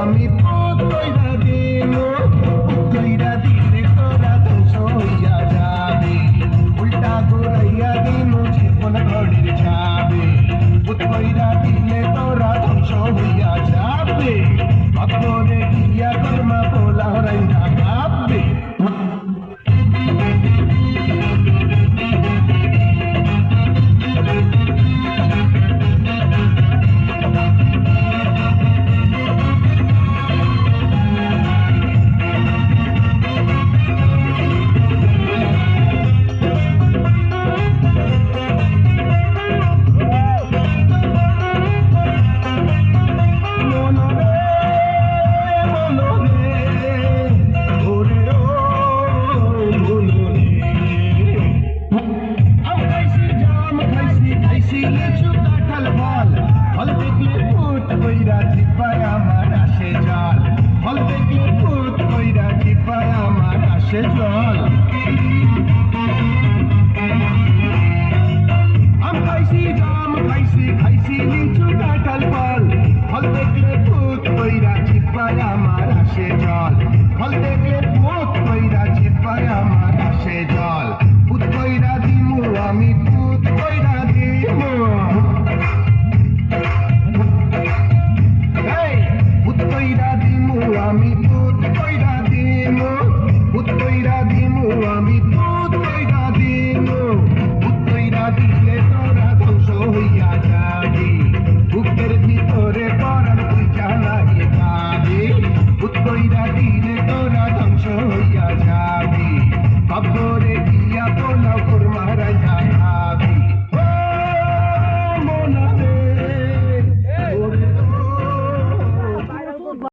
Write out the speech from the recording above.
আমি পুত কইরা দিমু, কইরা দিলে তোরা ধ্বংস হইয়া যাবে, উল্টা ঘুরাইয়া দিমু জীবন ঘড়ির ছাবে, পুত কইরা দিলে তোরা ধ্বংস হইয়া যাবে, অপরে গিয়া কর্মা পোলা হরাইয়া ভাববে। ফল দেখলে পুত কইরা জিপায় আমার আসে জল, ফল দেখলে পুত কইরা জিপায় আমার আসে জল।